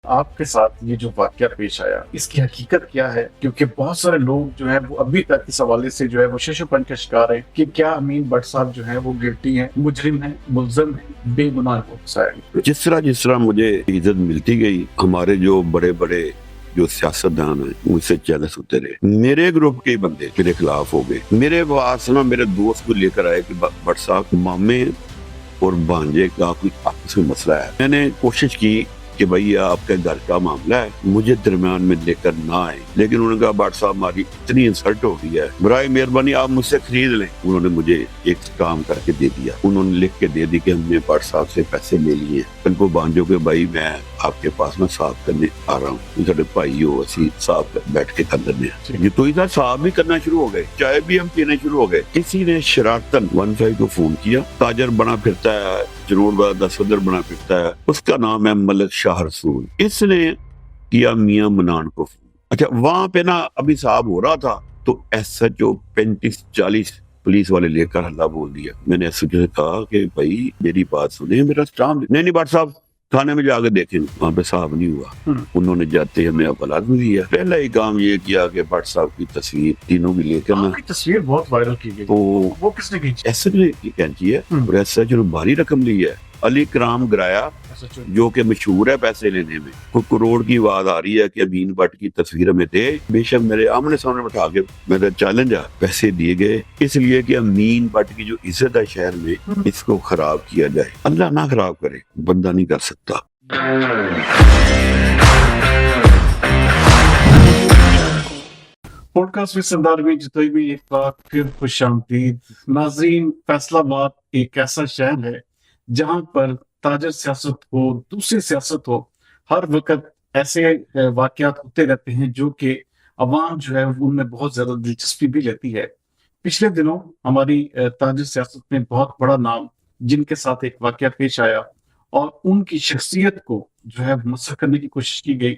آپ کے ساتھ یہ جو واقعہ پیش آیا اس کی حقیقت کیا ہے؟ کیونکہ بہت سارے لوگ جو ہیں وہ ابھی تک اس حوالے سے جو ہے وہ ششوپن کا شکار ہیں کہ کیا امین بٹ صاحب جو ہیں وہ گلٹی ہیں، مجرم ہیں، ملزم ہیں، بے گناہ کو پھنسایا گیا۔ جس طرح مجھے عزت ملتی گئی، ہمارے جو بڑے بڑے جو سیاستدان ہیں مجھ سے جیلس ہوتے رہے۔ میرے گروپ کے بندے میرے خلاف ہو گئے۔ میرے پاس نا میرے دوست کو لے کر آئے کہ بٹ صاحب مامے اور بھانجے کا کوئی آپس میں مسئلہ ہے۔ میں نے کوشش کی کہ بھائی آپ کے گھر کا معاملہ ہے، مجھے درمیان میں لے کر نہ آئے، لیکن انہوں نے کہا بٹ صاحب ہماری اتنی انسلٹ ہو گئی ہے، برائے مہربانی آپ مجھ سے خرید لیں۔ انہوں نے مجھے ایک کام کر کے دے دیا، انہوں نے لکھ کے دے دی کہ ہم نے بٹ صاحب سے پیسے لے لیے، ان کو بانجو کے بھائی میں آپ کے پاس میں صاف کرنے آ رہا ہوں، سارے بھائی ہو اسی صاف بیٹھ کے کر لینے یہ تو ادھر صاف بھی کرنا شروع ہو گئے، چائے بھی ہم پینے شروع ہو گئے۔ کسی نے شرارتن 15 کو فون کیا، تاجر بنا پھرتا ہے، جنوب بڑا صدر بنا پھرتا ہے، اس کا نام ہے ملک شاہ رسول۔ اس نے کیا میاں منان کو فون۔ اچھا وہاں پہ نا ابھی صاحب ہو رہا تھا تو ایس ایچ او 35-40 پولیس والے لے کر ہلہ بول دیا۔ میں نے ایس ایچ او سے کہا کہ بھائی میری بات سنیں، میرا اسٹامپ نہیں بٹ صاحب تھانے میں جا کے دیکھیں، وہاں پہ صاحب نہیں ہوا۔ انہوں نے جاتے ہمیں اپلات میں دیا۔ پہلا ہی کام یہ کیا کہ بٹ صاحب کی تصویر تینوں کی لے کر نا، تصویر بہت وائرل کی گئی، تو وہ کس نے کھینچی؟ ایس ایچ او کی کینچی ہے اور ایس ایچ او نے بھاری رقم لی ہے۔ علی کرام گرایا جو کہ مشہور ہے پیسے لینے میں، کوئی کروڑ کی آواز آ رہی ہے کہ امین بٹ کی تصویر میں دے، بے شک میرے آمنے سامنے بٹھا کے میرا چیلنج ہے، پیسے دیے گئے اس لیے کہ امین بٹ کی جو عزت ہے شہر میں اس کو خراب کیا جائے۔ اللہ نہ خراب کرے، بندہ نہیں کر سکتا۔ پوڈ کاسٹ میں سردار میں جتوئی میں ایک بار پھر خوش آمدید ناظرین۔ فیصل آباد ایک ایسا شہر ہے جہاں پر تاجر سیاست ہو، دوسری سیاست ہو، ہر وقت ایسے واقعات ہوتے رہتے ہیں جو کہ عوام جو ہے ان میں بہت زیادہ دلچسپی بھی لیتی ہے۔ پچھلے دنوں ہماری تاجر سیاست میں بہت بڑا نام جن کے ساتھ ایک واقعہ پیش آیا اور ان کی شخصیت کو جو ہے مسخ کرنے کی کوشش کی گئی،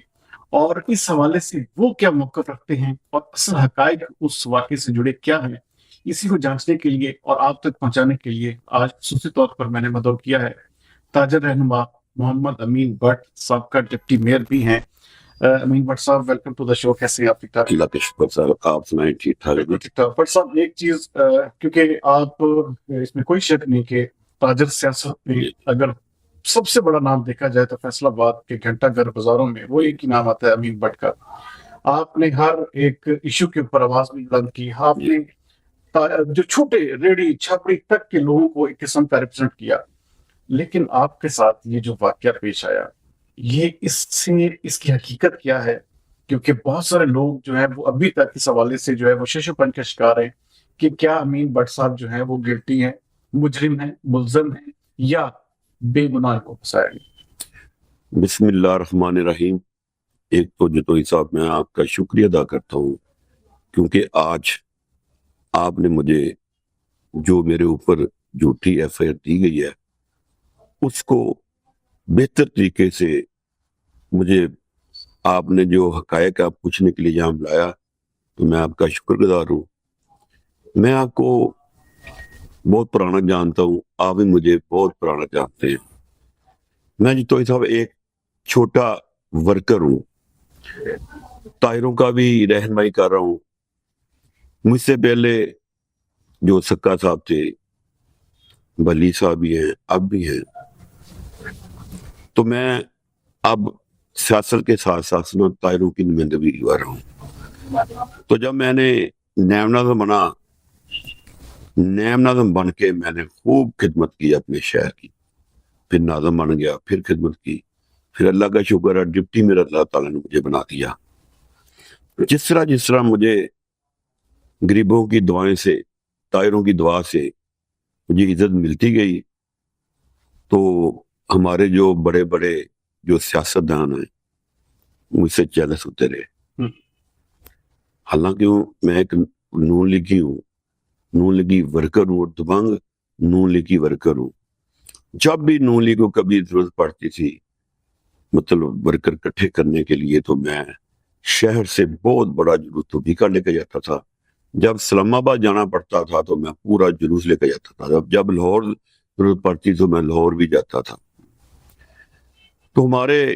اور اس حوالے سے وہ کیا موقف رکھتے ہیں اور اصل حقائق اس واقعے سے جڑے کیا ہیں، اسی کو جانچنے کے لیے اور آپ تک پہنچانے کے لیے آج خصوصی طور پر میں نے مدعو کیا ہے تاجر رہنما محمد امین بٹ صاحب کا ڈپٹی میئر بھی ہیں۔ امین بٹ صاحب ویلکم ٹو دا شو، کیسے ہیں آپ؟ ٹھیک ٹھاک؟ اللہ کا شکر صاحب، آپ سنائیں؟ ٹھیک ٹھاک۔ ٹھیک ٹھاک بٹ صاحب، ایک چیز کیونکہ آپ اس میں کوئی شک نہیں کہ تاجر سیاست میں اگر سب سے بڑا نام دیکھا جائے تو فیصل آباد کے گھنٹہ گھر بازاروں میں وہ ایک ہی نام آتا ہے، امین بٹ کا۔ آپ نے ہر ایک ایشو کے اوپر آواز بھی بلند کی، آپ نے جو چھوٹے ریڑھی چھپڑی تک کے لوگوں کو ایک قسم کا ریپرزینٹ کیا، لیکن آپ کے ساتھ یہ جو واقعہ پیش آیا یہ اس کی حقیقت کیا ہے؟ کیونکہ بہت سارے لوگ جو ہیں وہ ابھی تک اس حوالے سے جو ہے وہ ششوپن کا شکار ہیں کہ کیا امین بٹ صاحب جو ہیں وہ گلٹی ہیں، مجرم ہیں، ملزم ہیں، یا بے گناہ کو پھنسایا گیا۔ بسم اللہ الرحمن الرحیم۔ ایک تو جتوئی صاحب میں آپ کا شکریہ ادا کرتا ہوں کیونکہ آج آپ نے مجھے جو میرے اوپر جھوٹی ایف آئی آر دی گئی ہے اس کو بہتر طریقے سے مجھے آپ نے جو حقائق آپ پوچھنے کے لیے یہاں بلایا تو میں آپ کا شکر گزار ہوں۔ میں آپ کو بہت پرانا جانتا ہوں، آپ بھی مجھے بہت پرانا جانتے ہیں۔ میں جتوئی صاحب ایک چھوٹا ورکر ہوں، طاہروں کا بھی رہنمائی کر رہا ہوں۔ مجھ سے پہلے جو سکا صاحب تھے، بلی صاحب بھی ہیں، اب بھی ہیں، تو میں اب سیاست کے ساتھ ساتھ طاہروں کی نمائندگی کر رہا ہوں۔ تو جب میں نے نائب ناظم بن کے میں نے خوب خدمت کی اپنے شہر کی، پھر ناظم بن گیا، پھر خدمت کی، پھر اللہ کا شکر ہے ڈپٹی میئر اللہ تعالیٰ نے مجھے بنا دیا۔ جس طرح مجھے غریبوں کی دعائیں سے، طاہروں کی دعا سے مجھے عزت ملتی گئی، تو ہمارے جو بڑے بڑے جو سیاستدان ہیں مجھ سے جیلس ہوتے رہے۔ حالانکہ میں ایک نون لیگی ہوں، نون لیگی ورکر ہوں اور دبنگ نون لیگی ورکر ہوں۔ جب بھی نون لیگ کو کبھی ضرورت پڑتی تھی مطلب ورکر اکٹھے کرنے کے لیے تو میں شہر سے بہت بڑا جلوس تو بھی کر لے کے جاتا تھا۔ جب اسلام آباد جانا پڑتا تھا تو میں پورا جلوس لے کے جاتا تھا، جب لاہور ضرورت پڑتی تو میں لاہور بھی جاتا تھا۔ تو ہمارے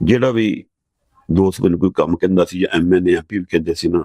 ਜਿਹੜਾ ਵੀ ਦੋਸਤ ਮੈਨੂੰ ਕੋਈ ਕੰਮ ਕਹਿੰਦਾ ਸੀ ਜਾਂ ਐਮਐਨਏ ਐਮਪੀ ਵੀ ਕਹਿੰਦੇ ਸੀ ਨਾ,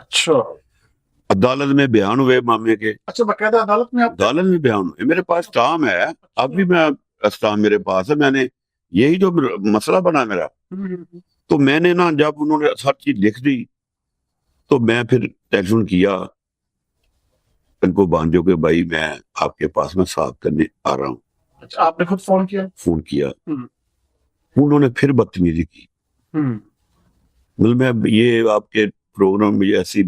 اچھا عدالت میں بیان ہوئے مامے کے، اچھا، باقاعدہ عدالت میں آپ عدالت میں بیان ہوئے، میرے پاس اسٹام ہے، اب بھی میں اسٹام میرے پاس ہے، میں نے یہی جو مسئلہ بنا میرا، تو میں نے نا جب انہوں نے ہر چیز لکھ دی تو میں پھر ٹیلیفون کیا ان کو بانجو کہ بھائی میں آپ کے پاس میں صاف کرنے آ رہا ہوں، اچھا آپ نے خود فون کیا؟ فون کیا، انہوں نے پھر بدتمیزی کی، مطلب میں یہ آپ کے پروگرام میں ایسی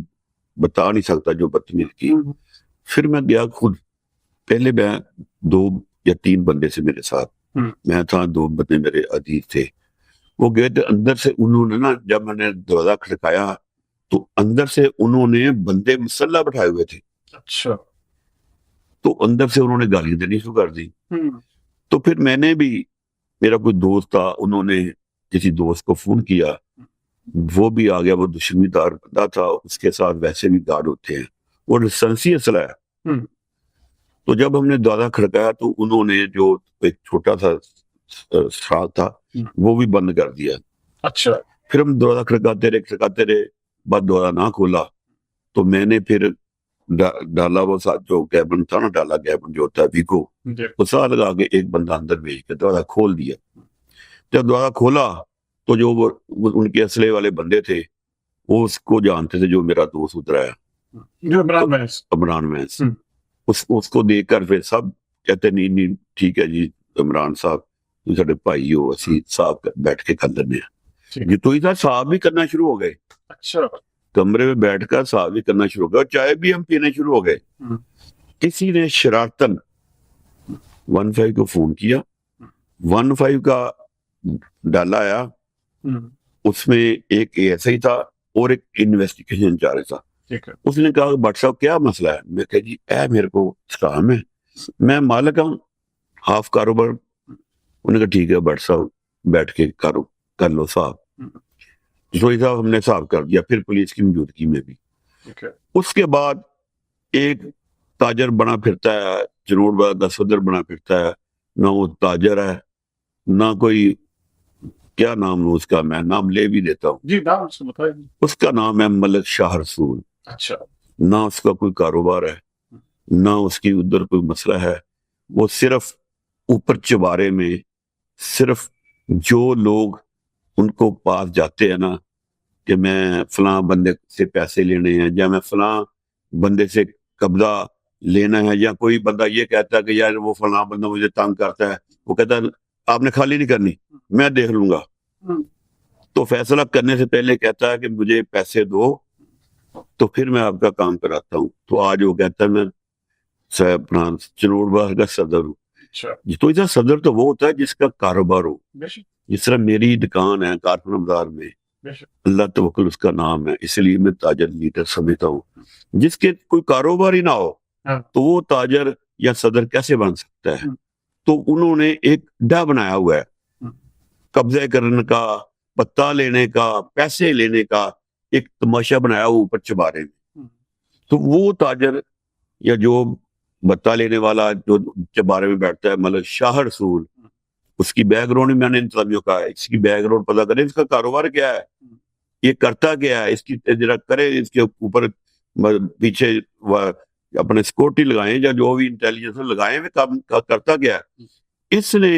بتا نہیں سکتا جو بدتمیزی کی۔ پھر میں گیا خود، پہلے میں 2 یا 3 بندے سے میرے ساتھ، میں تھا، 2 بندے میرے عزیز تھے، وہ گئے تھے اندر سے، انہوں نے نا جب میں نے دروازہ کھڑکایا تو اندر سے انہوں نے بندے مسلح بٹھائے ہوئے تھے، اچھا تو اندر سے انہوں نے گالیاں دینی شروع کر دی۔ تو پھر میں نے بھی، میرا کوئی دوست تھا، انہوں نے کسی دوست کو فون کیا، وہ بھی آ گیا، وہ دشمنی دار بندہ تھا، اس کے ساتھ ویسے بھی گارڈ ہوتے ہیں اور لائسنسی اسلحہ ہے۔ تو جب ہم نے دروازہ کھڑکایا تو انہوں نے جو ایک چھوٹا سا سراغ تھا وہ بھی بند کر دیا۔ اچھا پھر ہم دروازہ کھڑکاتے رہے، بعد دروازہ نہ کھولا تو میں نے پھر ڈالا، وہ ساتھ جو کیبن تھا نا، ڈالا کیبن جو ہوتا ہے ویکو، وہ ساتھ لگا کے ایک بندہ اندر بھیج کے دروازہ کھول دیا۔ جب دروازہ کھولا تو جو وہ ان کے اسلحے والے بندے تھے وہ اس کو جانتے تھے، جو میرا دوست اترا ہے، جو عمران وینس، اس کو دیکھ کر پھر سب کہتے نہیں ٹھیک ہے جی عمران صاحب سارے بھائی ہو، اسی صاحب بیٹھ کے کر لینے ہیں جی۔ تو ادھر صاحب بھی کرنا شروع ہو گئے، اچھا کمرے میں بیٹھ کر صاحب بھی کرنا شروع ہو گئے، اور چائے بھی ہم پینے شروع ہو گئے۔ کسی نے شرارتن 15 کو فون کیا، 15 کا ڈالا آیا، اس میں ایک ASI تھا اور ایک انویسٹیگیشن انچارج تھا۔ اس نے کہا بٹ صاحب کیا مسئلہ ہے؟ میں کہا جی میرے کو اسٹام ہے، میں مالک ہوں، ہاف کاروبار۔ انہوں نے کہا ٹھیک ہے بٹ صاحب بیٹھ کے کر لو صاحب۔ جوئی صاحب ہم نے صاحب کر دیا، پھر پولیس کی موجودگی میں بھی۔ اس کے بعد ایک تاجر بنا پھرتا ہے، جنوب باغ کا صدر بنا پھرتا ہے، نہ وہ تاجر ہے نہ کوئی، کیا نام لوں اس کا، میں نام لے بھی دیتا ہوں جی، نام اس کو بتائیں۔ اس کا نام ہے ملک شاہ رسول۔ اچھا، نہ اس کا کوئی کاروبار ہے، نہ اس کی ادھر کوئی مسئلہ ہے، وہ صرف اوپر چبارے میں صرف جو لوگ ان کو پاس جاتے ہیں نا کہ میں فلاں بندے سے پیسے لینے ہیں یا میں فلاں بندے سے قبضہ لینا ہے، یا کوئی بندہ یہ کہتا ہے کہ یار وہ فلاں بندہ مجھے تنگ کرتا ہے، وہ کہتا ہے آپ نے خالی نہیں کرنی، میں دیکھ لوں گا، تو فیصلہ کرنے سے پہلے کہتا ہے کہ مجھے پیسے دو تو پھر میں آپ کا کام کراتا ہوں۔ تو آج وہ کہتا ہے میں اپنا چنوڑ باغ کا صدر ہوں۔ تو ایسا صدر تو وہ ہوتا ہے جس کا کاروبار ہو، جس طرح میری دکان ہے کارخانہ بازار میں، اللہ توکل اس کا نام ہے، اس لیے میں تاجر لیڈر سمجھتا ہوں۔ جس کے کوئی کاروبار ہی نہ ہو تو وہ تاجر یا صدر کیسے بن سکتا ہے؟ تو انہوں نے ایک ڈا بنایا ہوا ہے، قبضے کرنے کا، پتہ لینے کا، پیسے لینے کا ایک تماشا بنایا ہوا اوپر چبارے میں۔ تو وہ تاجر یا جو بتا لینے والا جو چبارے میں بیٹھتا ہے ملک شاہ رسول، اس کی بیک گراؤنڈ میں نے انتظامیوں کا ہے، اس کی بیک گراؤنڈ پتہ کریں، اس کا کاروبار کیا ہے، یہ کرتا کیا ہے، اس کی ذرا کرے، اس کے اوپر پیچھے اپنے سیکورٹی لگائیں یا جو بھی انٹیلیجنس لگائیں، کام کرتا کیا ہے۔ اس نے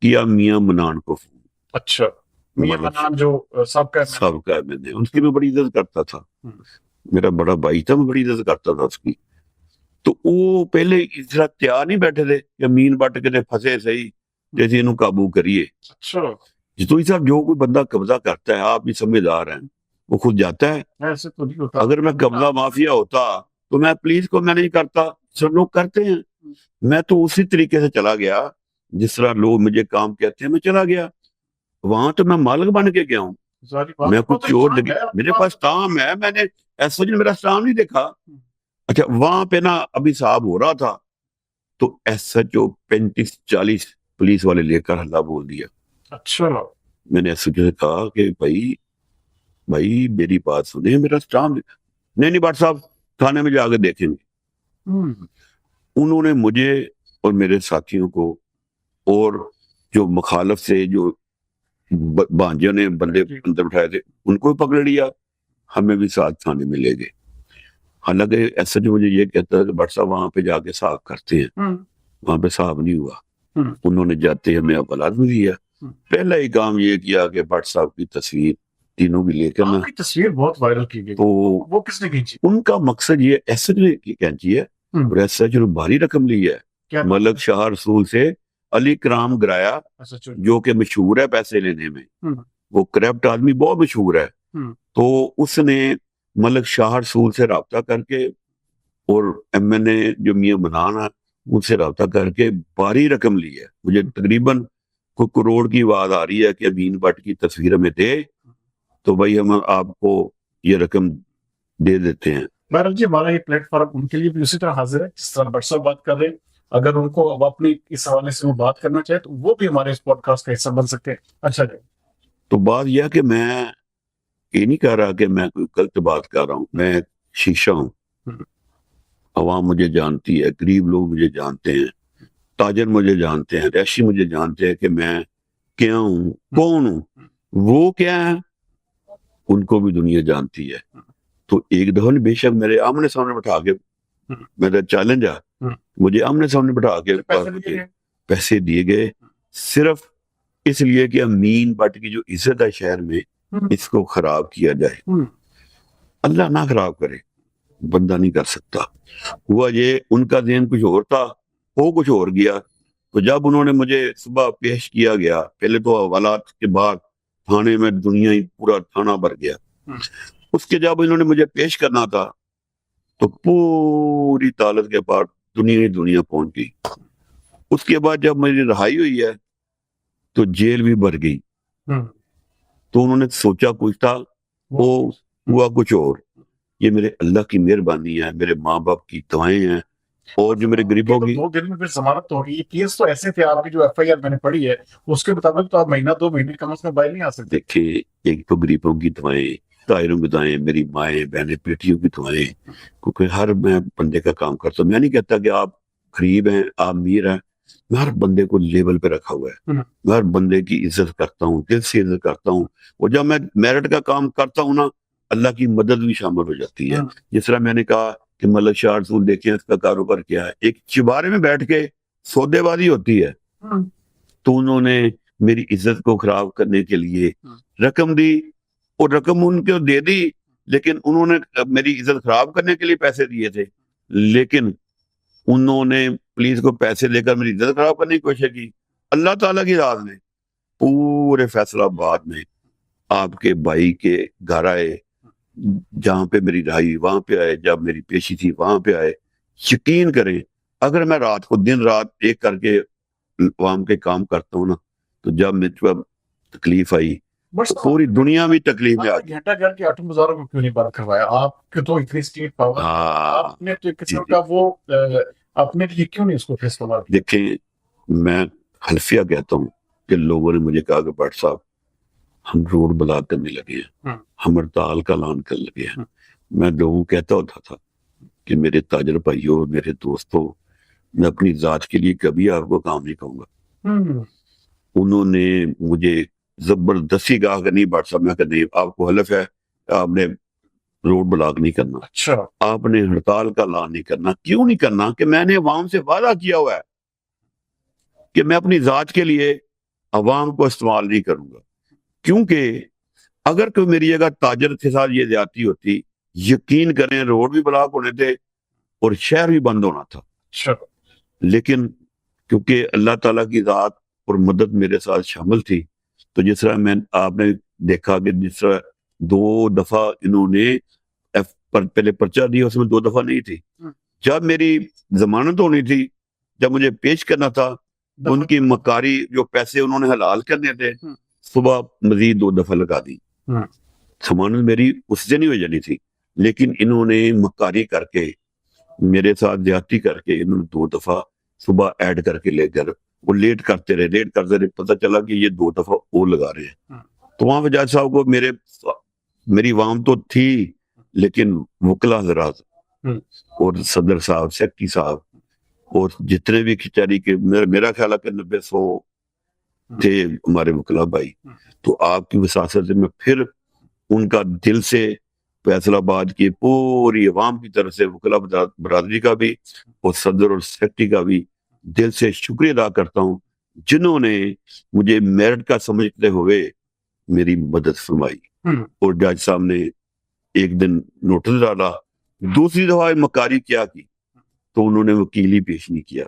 کیا میاں منان کو فون۔ اچھا، میاں منان جو سب کا میں نے اس کی میں بڑی عزت کرتا تھا، میرا بڑا بھائی تھا، میں بڑی عزت کرتا تھا اس کی۔ تو وہ پہلے اس طرح تیار نہیں بیٹھے تھے کہ امین بٹ کے پھنسے صحیح جیسے انہوں قابو کریے۔ اچھا، جتوئی صاحب جو کوئی بندہ قبضہ کرتا ہے، آپ بھی سمجھدار ہیں، وہ خود جاتا ہے۔ ایسے تو نہیں ہوتا۔ اگر میں قبضہ مافیا ہوتا تو میں پولیس کو میں نہیں کرتا، سب لوگ کرتے ہیں۔ میں تو اسی طریقے سے چلا گیا جس طرح لوگ مجھے کام کہتے ہیں، میں چلا گیا وہاں، تو میں مالک بن کے گیا ہوں، میں کچھ چور لگے، میرے پاس اسٹام ہے، میں نے ایسا میرا اسٹام نہیں دیکھا۔ اچھا، وہاں پہ نا ابھی صاحب ہو رہا تھا تو SHO 35-40 پولیس والے لے کر ہلا بول دیا۔ اچھا، میں نے SHO سے کہا کہ بھائی میری بات سنیں، میرا اسٹام نہیں بٹ صاحب تھانے میں جا کے دیکھیں گے۔ انہوں نے مجھے اور میرے ساتھیوں کو اور جو مخالف سے جو بانجوں نے بندے اندر بٹھائے تھے ان کو بھی پکڑ لیا، ہمیں بھی ساتھ تھانے میں لے گئے. حالانکہ ایسا جو مجھے یہ کہتا ہے کہ بٹ صاحب وہاں پہ جا کے صاف کرتے ہیں, وہاں پہ صاف نہیں ہوا. انہوں نے جاتے ہمیں حوالات بھی دیا. پہلا ہی کام یہ کیا کہ بٹ صاحب کی تصویر تینوں کی لے کر نا, تصویر بہت وائرل کی گئی, تو وہ کس نے کھینچی؟ ان کا مقصد یہ ایس ایچ کی کینچی ہے, اور ایس ایچ نے بھاری رقم لی ہے ملک شاہ رسول سے. علی کرام گرایا جو کہ مشہور ہے پیسے لینے میں, وہ کرپٹ آدمی بہت مشہور ہے, تو اس نے ملک شاہ رسول سے رابطہ کر کے اور ایم این اے جو میاں منان ہے ان سے رابطہ کر کے بھاری رقم لی ہے. مجھے تقریباً کوئی کروڑ کی آواز آ رہی ہے کہ امین بٹ کی تصویر ہمیں دے تو بھائی ہم آپ کو یہ رقم دے دیتے ہیں. بہرحال جی ہمارا یہ پلیٹ فارم ان کے لیے بھی اسی طرح حاضر ہے جس طرح بٹ صاحب بات کر رہے ہیں. اگر ان کو اب اپنی اس حوالے سے وہ بات کرنا چاہے تو وہ بھی ہمارے اس پوڈ کاسٹ کا حصہ بن سکتے ہیں. اچھا جی, تو بات یہ کہ میں یہ نہیں کہہ رہا کہ میں کوئی غلط بات کر رہا ہوں, میں شیشہ ہوں. عوام مجھے جانتی ہے, غریب لوگ مجھے جانتے ہیں, تاجر مجھے جانتے ہیں, ریشی مجھے جانتے ہیں کہ میں کیا ہوں, کون ہوں, وہ کیا ہے, ان کو بھی دنیا جانتی ہے. تو ایک دفعہ بے شک میرے آمنے سامنے بٹھا کے, میرا چیلنج ہے, مجھے آمنے سامنے بٹھا کے پیسے دیے گئے صرف اس لیے کہ امین بٹ کی جو عزت ہے شہر میں اس کو خراب کیا جائے. اللہ نہ خراب کرے, بندہ نہیں کر سکتا. ہوا یہ ان کا ذہن کچھ اور تھا, وہ کچھ اور گیا. تو جب انہوں نے مجھے صبح پیش کیا گیا, پہلے تو حوالات کے بعد تھانے میں دنیا ہی پورا تھانہ بھر گیا. اس کے جب انہوں نے مجھے پیش کرنا تھا تو پوری عدالت کے پاس دنیا پہنچ گئی. اس کے بعد جب میری رہائی ہوئی ہے تو جیل بھی بھر گئی. تو انہوں نے سوچا کچھ تھا, وہ ہوا کچھ اور. یہ میرے اللہ کی مہربانی ہے, میرے ماں باپ کی دعائیں ہیں, اور جو میرے غریبوں کی 2 دن میں پھر ضمانت ہوگی. یہ کیس تو ایسے تھے آپ کی جو ایف آئی آر میں نے پڑھی ہے اس کے مطابق تو آپ مہینہ 2 مہینے کم از کم باہر نہیں آ سکتے. دیکھیں, ایک تو غریبوں کی دعائیں, طاہروں کی دعائیں, میری مائیں بہنیں بیٹیوں کی دعائیں, کیونکہ ہر میں بندے کا کام کرتا ہوں. میں نہیں کہتا کہ آپ غریب ہیں آپ امیر ہیں, میں ہر بندے کو لیول پہ رکھا ہوا ہے. میں ہر بندے کی عزت کرتا ہوں, دل سے عزت کرتا ہوں, اور جب میں میرٹ کا کام کرتا ہوں نا اللہ کی مدد بھی شامل ہو جاتی ہے. جس طرح میں نے کہا کہ ملک شاہ رسول دیکھیں اس کا کاروبار کیا ہے, ایک چبارے میں بیٹھ کے سودے بازی ہوتی ہے. تو انہوں نے میری عزت کو خراب کرنے کے لیے رقم دی, اور رقم ان کو دے دی, لیکن انہوں نے میری عزت خراب کرنے کے لیے پیسے دیے تھے. لیکن انہوں نے پولیس کو پیسے لے کر میری عزت خراب کرنے کی کوشش کی. اللہ تعالیٰ کی راز میں پورے فیصلہ آباد میں آپ کے بھائی کے گھر آئے, جہاں پہ میری رہائی وہاں پہ آئے, جب میری پیشی تھی وہاں پہ آئے. یقین کریں اگر میں رات کو دن رات ایک کر کے عوام کے کام کرتا ہوں نا, تو جب مجھے تکلیف آئی پوری دنیا میں تکلیف میں آ گئی. گھنٹہ گھر کے آٹو بازاروں کو کیوں نہیں بند کروایا؟ آپ کے تو اتنی اسٹیٹ پاور, آپ نے تو ایک قسم کا وہ اپنے لیے کیوں نہیں اس کو فیصلہ کیا؟ دیکھیں, میں حلفیہ کہتا ہوں کہ لوگوں نے مجھے کہا کہ بٹ صاحب ہم روڈ بلاک کرنے لگے ہیں, ہم ہڑتال کا اعلان کرنے لگے ہیں. میں لوگوں کو کہتا ہوتا تھا کہ میرے تاجر بھائیوں, میرے دوستوں, میں اپنی ذات کے لیے کبھی آپ کو کام نہیں کہوں گا. انہوں نے مجھے زبردستی کہا کہ نہیں بٹ صاحب, میں کہ نہیں, آپ کو حلف ہے آپ نے روڈ بلاک نہیں کرنا, اچھا آپ نے ہڑتال کا اعلان نہیں کرنا. کیوں نہیں کرنا؟ کہ میں نے عوام سے وعدہ کیا ہوا ہے کہ میں اپنی ذات کے لیے عوام کو استعمال نہیں کروں گا. کیونکہ اگر کوئی میری جگہ تاجر کے ساتھ یہ زیادتی ہوتی, یقین کریں روڈ بھی بلاک ہونے تھے اور شہر بھی بند ہونا تھا. لیکن کیونکہ اللہ تعالیٰ کی ذات اور مدد میرے ساتھ شامل تھی, تو جس طرح آپ نے دیکھا کہ جس طرح 2 دفعہ انہوں نے پہلے پرچہ دیا, اس میں 2 دفعہ نہیں تھی. جب میری ضمانت ہونی تھی, جب مجھے پیش کرنا تھا, ان کی مکاری جو پیسے انہوں نے حلال کرنے تھے صبح مزید 2 دفعہ لگا دی. ضمانت میری اس سے نہیں ہو جانی تھی, لیکن انہوں نے مکاری کر کے میرے ساتھ زیادتی کر کے انہوں نے 2 دفعہ صبح ایڈ کر کے لے کر وہ لیٹ کرتے رہے. پتہ چلا کہ یہ 2 دفعہ اور لگا رہے ہیں. تو وہاں پہ جج صاحب کو میری عوام تو تھی, لیکن وکلا حضرات اور صدر صاحب, سیکٹری صاحب اور جتنے بھی کچہری کے, میرا خیال ہے کہ 90-100 تھے ہمارے وکلا بھائی. تو آپ کی وساست سے میں پھر ان کا دل سے فیصل آباد کی پوری عوام کی طرف سے وکلا برادری کا بھی اور صدر اور سیکرٹری کا بھی دل سے شکریہ ادا کرتا ہوں، جنہوں نے مجھے میرٹ کا سمجھتے ہوئے میری مدد فرمائی۔ اور جج صاحب نے ایک دن نوٹس ڈالا، دوسری دفعہ مکاری کیا کی تو انہوں نے وکیل ہی پیش نہیں کیا۔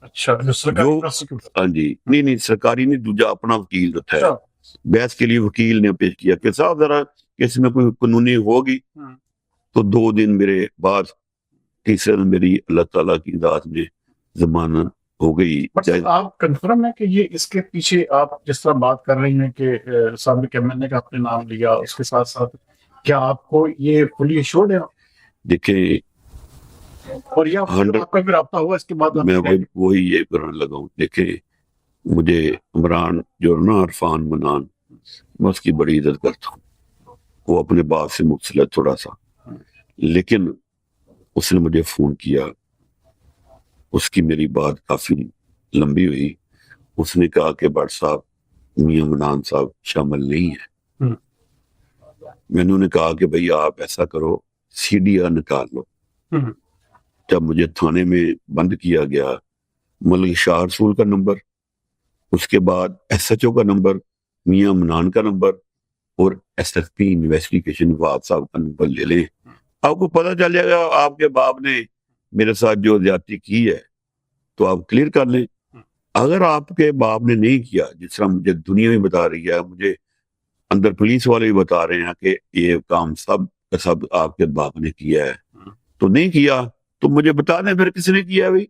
اچھا، ہاں جی، نہیں سرکاری نہیں، دوجا اپنا وکیل جو تھا بحث کے لیے وکیل نے پیش کیا کہ صاحب ذرا کس میں کوئی قانونی ہوگی، تو 2 دن میرے بعد تیسرے دن میری اللہ تعالیٰ کی ذات میں ضمانت ہو گئی۔ آپ کنفرم ہے کہ یہ اس کے پیچھے آپ جس طرح بات کر رہی ہیں کہ سابق ایم این اے کا اپنے نام لیا، اس کے ساتھ ساتھ کیا آپ کو یہ فلی ایشورڈ ہے؟ دیکھیں، اور یہ آپ کا بھی رابطہ ہوا اس کے بعد؟ میں وہی یہ کرنے لگا ہوں۔ دیکھیں، مجھے عمران جو نا عرفان منان، میں اس کی بڑی عزت کرتا ہوں، وہ اپنے باپ سے مختلف تھوڑا سا، لیکن اس نے مجھے فون کیا، اس کی میری بات کافی لمبی ہوئی۔ اس نے کہا کہ بٹ صاحب میاں منان صاحب شامل نہیں ہے۔ میں نے کہا کہ بھئی آپ ایسا کرو، سی ڈی آر نکال لو۔ جب مجھے تھانے میں بند کیا گیا، ملک شاہ رسول کا نمبر، اس کے بعد ایس ایچ او کا نمبر، میاں منان کا نمبر، اور S S P investigation Fawad صاحب کا نمبر لے لیں، آپ کو پتہ چل جائے گا آپ کے باپ نے میرے ساتھ جو زیادتی کی ہے تو آپ کلیئر کر لیں۔ اگر آپ کے باپ نے نہیں کیا، جس طرح مجھے دنیا میں بتا رہی ہے، مجھے اندر پولیس والے بھی بتا رہے ہیں کہ یہ کام سب کا سب آپ کے باپ نے کیا ہے، تو نہیں کیا تو مجھے بتا دیں پھر کس نے کیا۔ بھائی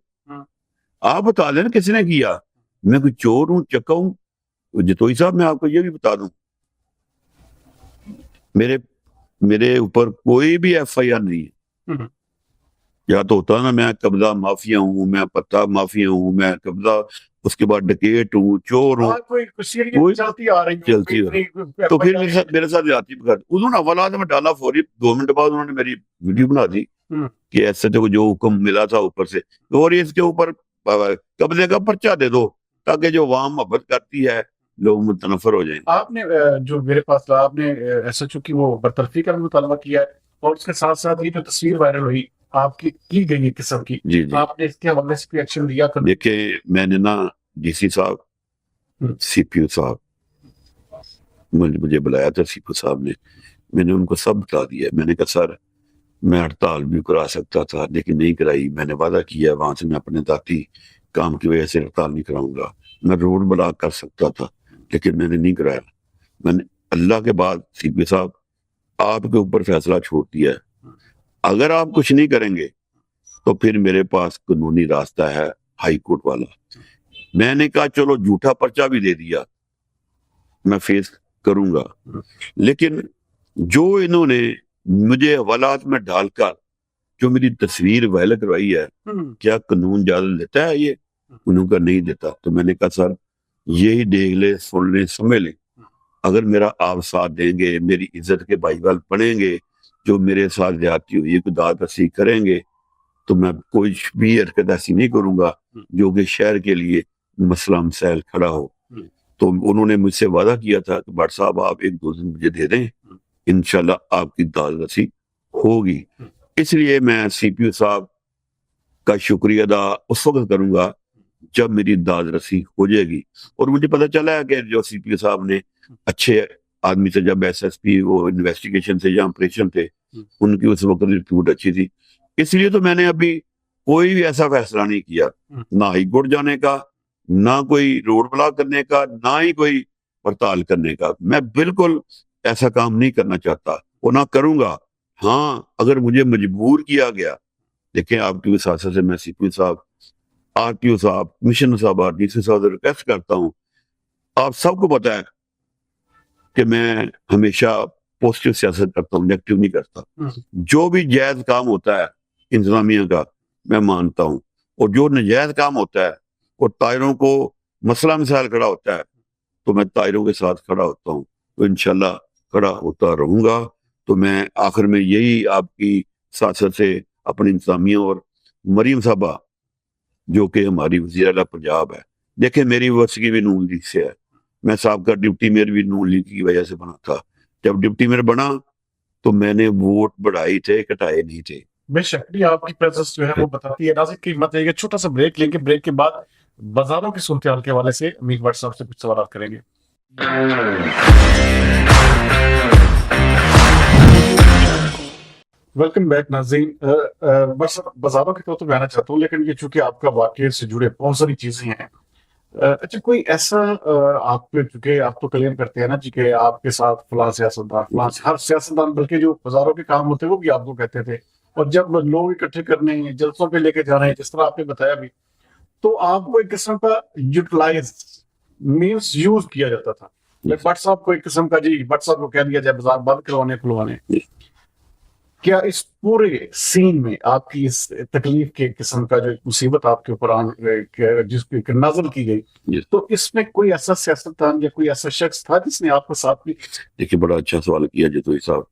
آپ بتا دیں کس نے کیا، میں کوئی چور ہوں، چکا ہوں؟ جتوئی صاحب میں آپ کو یہ بھی بتا دوں، میرے اوپر کوئی بھی ایف آئی آر نہیں ہے۔ یا تو ہوتا نا میں قبضہ مافیا ہوں، میں پتہ مافیا ہوں، میں قبضہ، اس کے بعد ڈکیٹ ہوں، چور ہوں، چلتی ہے تو پھر میرے ساتھ جاتی بغیر انہوں نے حوالات میں ڈالا فوری 2 منٹ بعد انہوں نے میری ویڈیو بنا دی کہ ایسے تو جو حکم ملا تھا اوپر سے، اور اس کے اوپر قبضے کا پرچہ دے دو تاکہ جو عوام محبت کرتی ہے لوگ متنفر ہو جائیں۔ آپ نے جو میرے پاس آپ نے ایس ایچ او کی وہ برطرفی کا مطالبہ کیا ہے، اور اس کے ساتھ ساتھ یہ جو تصویر وائرل ہوئی آپ کی گئی ہے قسم کی، جی جی، آپ نے اس کے حوالے سے کوئی ایکشن لیا؟ دیکھیں، میں نے نا ڈی سی صاحب، سی پی او صاحب، مجھے بلایا تھا سی پی او صاحب نے، میں نے ان کو سب بتا دیا۔ میں نے کہا سر میں ہڑتال بھی کرا سکتا تھا لیکن نہیں کرائی، میں نے وعدہ کیا وہاں سے میں اپنے ذاتی کام کی وجہ سے ہڑتال نہیں کراؤں گا، میں روڈ بلاک کر سکتا تھا لیکن میں نے نہیں کرایا۔ میں نے اللہ کے بعد سی پی او صاحب آپ کے اوپر فیصلہ چھوڑ دیا ہے، اگر آپ کچھ نہیں کریں گے تو پھر میرے پاس قانونی راستہ ہے ہائی کورٹ والا۔ میں نے کہا چلو جھوٹا پرچہ بھی دے دیا میں فیس کروں گا، لیکن جو انہوں نے مجھے حوالات میں ڈال کر جو میری تصویر وائرل کروائی ہے، کیا قانون اجازت دیتا ہے یہ؟ انہوں کا نہیں دیتا۔ تو میں نے کہا سر یہی دیکھ لیں، سن لیں، سمجھ لیں، اگر میرا آپ ساتھ دیں گے، میری عزت کے بھائی بال پڑھیں گے، جو میرے ساتھ زیادتی ہوئی ہے داد رسی کریں گے، تو میں کوئی بھی حرکت ایسی نہیں کروں گا جو کہ شہر کے لیے مسئلہ مسائل کھڑا ہو۔ تو انہوں نے مجھ سے وعدہ کیا تھا کہ بٹ صاحب آپ 1-2 دن مجھے دے دیں، انشاءاللہ آپ کی داد رسی ہوگی۔ اس لیے میں سی پی او صاحب کا شکریہ ادا اس وقت کروں گا جب میری داد رسی ہو جائے گی۔ اور مجھے پتہ چلا ہے کہ جو سی پی او صاحب نے اچھے آدمی سے، جب ایس ایس پی وہ انویسٹیگیشن سے یا آپریشن تھے، ان کی اس وقت رپورٹ اچھی تھی، اس لیے تو میں نے ابھی کوئی بھی ایسا فیصلہ نہیں کیا، نہ ہائی کورٹ جانے کا، نہ کوئی روڈ بلاک کرنے کا، نہ ہی کوئی ہڑتال کرنے کا۔ میں بالکل ایسا کام نہیں کرنا چاہتا اور نہ کروں گا۔ ہاں اگر مجھے مجبور کیا گیا، دیکھیں آپ کی وساطت سے میں سی پی او صاحب، آر ٹی او صاحب، کمشنر صاحب، ڈی سی صاحب سے ریکویسٹ کرتا ہوں، آپ سب کو پتہ ہے کہ میں ہمیشہ پوزیٹو سیاست کرتا ہوں، نیگیٹو نہیں کرتا۔ جو بھی جائز کام ہوتا ہے انتظامیہ کا میں مانتا ہوں، اور جو ناجائز کام ہوتا ہے اور تاجروں کو مسئلہ مسائل کھڑا ہوتا ہے تو میں تاجروں کے ساتھ کھڑا ہوتا ہوں، تو انشاءاللہ کھڑا ہوتا رہوں گا۔ تو میں آخر میں یہی آپ کی سیاست سے اپنی انتظامیہ اور مریم صاحبہ جو کہ ہماری وزیر اعلیٰ پنجاب ہے، دیکھیں میری وابستگی بھی نون لیگ سے ہے، میں صاحب کا ڈپٹی میئر بھی نون لیگ کی وجہ سے بنا تھا۔ جب ڈپٹی میئر بنا تو میں نے ووٹ بڑھائے تھے کٹائے نہیں تھے. بے شک نہیں، آپ کی پریزنس جو ہے وہ بتاتی ہے. ناظرین کی مت ہے، چھوٹا سا بریک لیں گے، بریک کے بعد بازاروں کی صورتحال کے حوالے سے امین بٹ صاحب سے کچھ سوالات کریں گے. ویلکم بیک ناظرین. بس بازاروں کی طرف تو میں آنا چاہتا ہوں، لیکن یہ چونکہ آپ کا واقعے سے جڑے بہت ساری چیزیں ہیں. اچھا، کوئی ایسا آپ چونکہ آپ تو کلیم کرتے ہیں نا جی کہ آپ کے ساتھ فلاں سیاستدان فلاں، ہر سیاستدان بلکہ جو بازاروں کے کام ہوتے ہیں وہ بھی آپ کو کہتے تھے، اور جب لوگ اکٹھے کرنے ہیں، جلسوں پہ لے کے جانا ہے، جس طرح آپ نے بتایا بھی، تو آپ کو ایک قسم کا یوٹیلائز مینس یوز کیا جاتا تھا. بٹ صاحب کو ایک قسم کا جی بٹ صاحب کو کہہ دیا جائے بازار بند کروانے کھلوانے. کیا اس پورے سین میں آپ کی اس تکلیف کے قسم کا جو مصیبت آپ کے اوپر جس کی نازل کی گئی، تو اس میں کوئی ایسا سیاستدان یا کوئی ایسا شخص تھا جس نے آپ کو ساتھ بھی؟ دیکھیے بڑا اچھا سوال کیا جتوئی صاحب.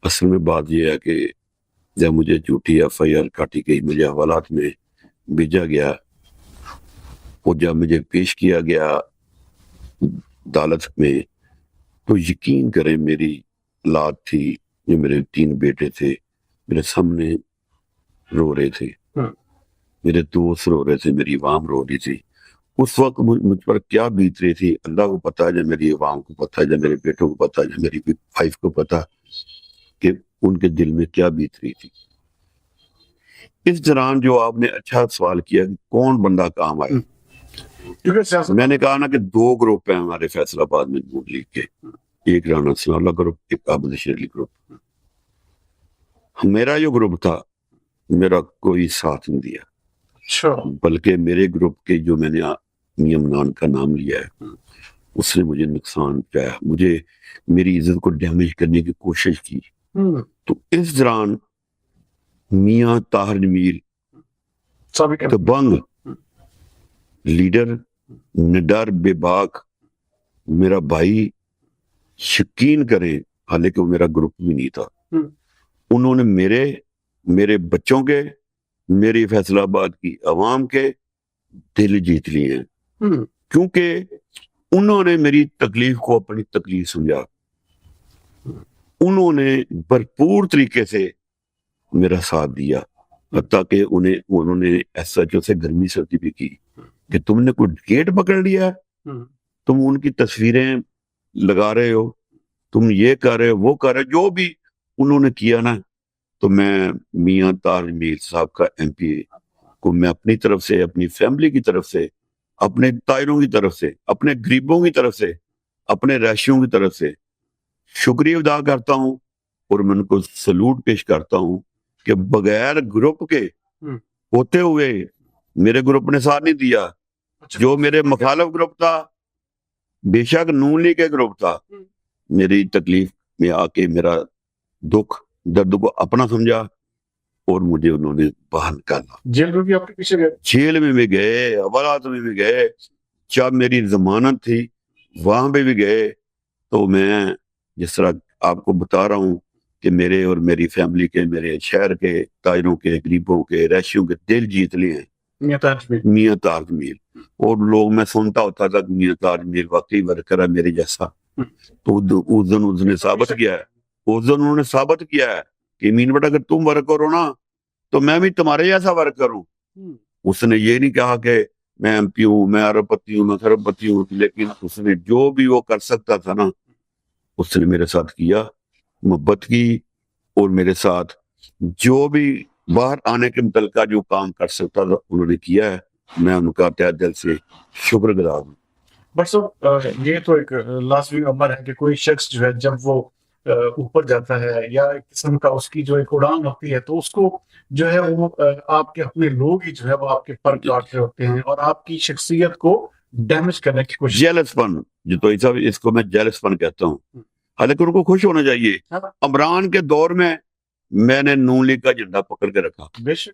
اصل میں بات یہ ہے کہ جب مجھے جھوٹی ایف آئی آر کاٹی گئی، مجھے حوالات میں بھیجا گیا، اور جب مجھے پیش کیا گیا عدالت میں، تو یقین کریں میری اولاد تھی، جو میرے 3 بیٹے تھے میرے سامنے رو رہے تھے، میرے دوست رو رہے تھے، میری عوام رو رہی تھی. اس وقت مجھ پر کیا بیت رہی تھی اللہ کو پتا ہے، جب میری عوام کو پتا ہے، جب میرے بیٹوں کو پتا ہے، جب میری وائف کو پتا کہ ان کے دل میں کیا بیت رہی تھی. اس دوران جو آپ نے اچھا سوال کیا کہ کون بندہ کام آیا، میں نے کہا نا کہ 2 گروپ ہیں ہمارے فیصل آباد میں نون لیگ کے، ایک رانا ثناءاللہ گروپ، ایک عابد شیر علی گروپ. میرا جو گروپ تھا میرا کوئی ساتھ نہیں دیا، بلکہ میرے گروپ کے جو میں نے میاں منان کا نام لیا ہے اس نے مجھے نقصان پہنچایا، مجھے میری عزت کو ڈیمیج کرنے کی کوشش کی. تو اس دوران میاں طاہر جمیل دبنگ لیڈر، نڈر بے باک، میرا بھائی، یقین کریں حالانکہ وہ میرا گروپ بھی نہیں تھا، انہوں نے میرے بچوں کے، میری فیصل آباد کی عوام کے دل جیت لیے ہیں، کیونکہ انہوں نے میری تکلیف کو اپنی تکلیف سمجھا. انہوں نے بھرپور طریقے سے میرا ساتھ دیا، حتیٰ کہ انہوں نے ایس ایچ او سے گرمی سردی بھی کی کہ تم نے کوئی گیٹ پکڑ لیا، تم ان کی تصویریں لگا رہے ہو، تم یہ کر رہے ہو، وہ کر رہے، جو بھی انہوں نے کیا نا. تو میں میاں طاہر جمیل صاحب کا ایم پی اے کو میں اپنی طرف سے، اپنی فیملی کی طرف سے، اپنے تائروں کی طرف سے، اپنے غریبوں کی طرف سے، اپنے رہائشیوں کی طرف سے شکریہ ادا کرتا ہوں، اور میں ان کو سلوٹ پیش کرتا ہوں کہ بغیر گروپ کے ہوتے ہوئے میرے گروپ نے ساتھ نہیں دیا. جو میرے مخالف گروپ تھا، بے شک نون لیگ کے گروپ تھا، میری تکلیف میں آ کے میرا دکھ درد کو اپنا سمجھا، اور مجھے انہوں نے باہر نکالا. جیل میں بھی آپ کے پیچھے گئے؟ جیل میں بھی گئے، حوالات میں بھی گئے، جب میری ضمانت تھی وہاں پہ بھی گئے. تو میں جس طرح آپ کو بتا رہا ہوں کہ میرے اور میری فیملی کے، میرے شہر کے تاجروں کے، غریبوں کے، رہائشیوں کے دل جیت لیے ہیں میاں طاہر جمیل. اور لوگ میں سنتا ہوتا تھا کہ میاں طاہر جمیل واقعی ورکر ہے میرے جیسا. تو اس دن نے ثابت کیا ہے، اس دن انہوں نے ثابت کیا ہے کہ امین بٹ اگر تم ورکر ہو نا تو میں بھی تمہارے جیسا ورکر ہوں. اس نے یہ نہیں کہا کہ میں ایم پی ہوں، میں ارب پتی ہوں، میں خرب پتی ہوں، لیکن اس نے جو بھی وہ کر سکتا تھا نا اس نے میرے ساتھ کیا، محبت کی، اور میرے ساتھ جو بھی باہر آنے کے متعلقہ جو کام کر سکتا تھا انہوں نے کیا ہے. میں ان کا تہ دل سے شکر گزار ہوں. بٹ صاحب یہ تو ایک لازمی امر ہے کہ کوئی شخص جو ہے جب وہ اوپر جاتا ہے یا ایک قسم کا اس کی جو ایک اڑان ہوتی ہے تو اس کو جو ہے وہ آپ کے اپنے لوگ ہی جو ہے وہ آپ کے پر کاٹ رہے ہوتے ہیں اور آپ کی شخصیت کو ڈیمیج کرنے کی کوشش. جیلس پن جتوئی صاحب، اس کو میں جیلس پن کہتا ہوں، حالانکہ ان کو خوش ہونا چاہیے. عمران کے دور میں نے نون لیگ کا جھنڈا پکڑ کے رکھا، بے شک،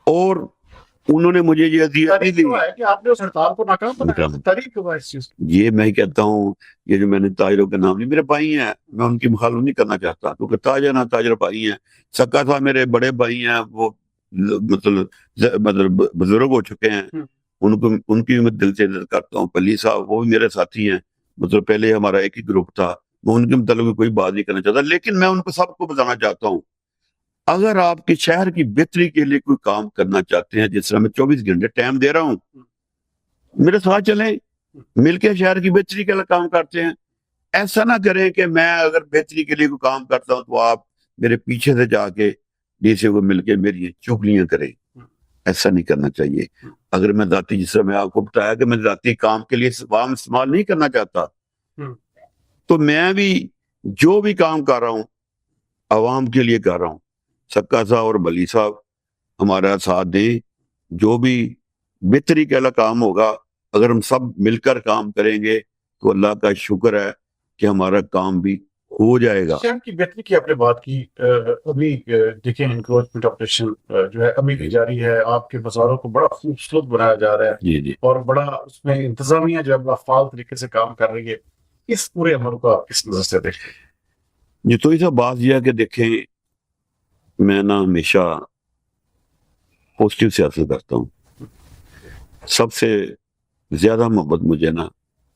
اور انہوں نے مجھے یہ اذیت نہیں دی کہ آپ نے اس ہڑتال کو ناکام بنایا. تاریخ ہوا اس چیز. یہ میں کہتا ہوں، یہ جو میں نے تاجروں کے نام لیے، میرے بھائی ہیں، میں ان کی مخالفت نہیں کرنا چاہتا، کیونکہ تاجر نہ تاجر بھائی ہیں. سکا صاحب میرے بڑے بھائی ہیں، وہ مطلب بزرگ ہو چکے ہیں، ان کی میں دل سے عزت کرتا ہوں. پلی صاحب وہ بھی میرے ساتھی ہیں، مطلب پہلے ہمارا ایک ہی گروپ تھا، میں ان کے متعلق کوئی بات نہیں کرنا چاہتا، لیکن میں ان کو سب کو بتانا چاہتا ہوں اگر آپ کے شہر کی بہتری کے لیے کوئی کام کرنا چاہتے ہیں، جس طرح میں 24 گھنٹے ٹائم دے رہا ہوں، میرے ساتھ چلیں، مل کے شہر کی بہتری کے لیے کام کرتے ہیں۔ ایسا نہ کریں کہ میں اگر بہتری کے لیے کوئی کام کرتا ہوں تو آپ میرے پیچھے سے جا کے ڈی سی کو مل کے میری چغلیاں کریں، ایسا نہیں کرنا چاہیے۔ اگر میں ذاتی، جس طرح میں آپ کو بتایا کہ میں ذاتی کام کے لیے عوام استعمال نہیں کرنا چاہتا، تو میں بھی جو بھی کام کر رہا ہوں عوام کے لیے کر رہا ہوں۔ سکا صاحب اور بلی صاحب ہمارا ساتھ دیں، جو بھی بہتری کے لیے کام ہوگا اگر ہم سب مل کر کام کریں گے تو اللہ کا شکر ہے کہ ہمارا کام بھی ہو جائے گا۔ شہر کی بہتری کی آپ نے بات کی، ابھی دیکھیں انکروچمنٹ آپریشن جو ہے ابھی بھی جاری ہے، آپ کے بازاروں کو بڑا خوبصورت بنایا جا رہا ہے، جی جی، اور بڑا اس میں انتظامیہ جو ہے فعال طریقے سے کام کر رہی ہے، اس پورے عمل کو آپ کس نظر سے دیکھتے ہیں؟ یہ تو ایسا بات یہ ہے کہ دیکھیں میں نا ہمیشہ پوزیٹیو سیاست کرتا ہوں۔ سب سے زیادہ محبت مجھے نا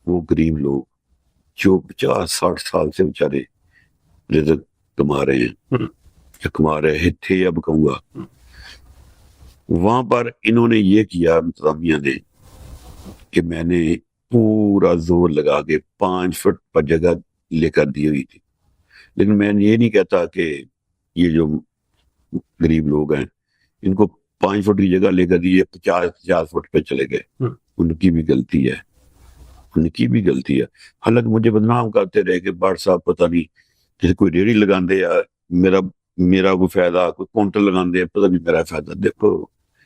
وہ غریب لوگ جو 50-60 سال سے بیچارے رزق کما رہے ہیں یا کما رہے تھے، اب کہوں گا وہاں پر انہوں نے یہ کیا انتظامیہ نے کہ میں نے پورا زور لگا کے 5 فٹ پر جگہ لے کر دی ہوئی تھی، لیکن میں یہ نہیں کہتا کہ یہ جو غریب لوگ ہیں ان کو 5 فٹ کی جگہ لے کر دیے 50 فٹ پہ چلے گئے، ان کی بھی غلطی ہے، ان کی بھی غلطی ہے۔ حالانکہ مجھے بدنام کرتے رہے کہ بٹ صاحب پتہ نہیں جیسے کوئی ریڑھی لگان دے یا میرا کوئی فائدہ، کوئی کاؤنٹر لگان دے، پتہ نہیں میرا فائدہ۔ دیکھو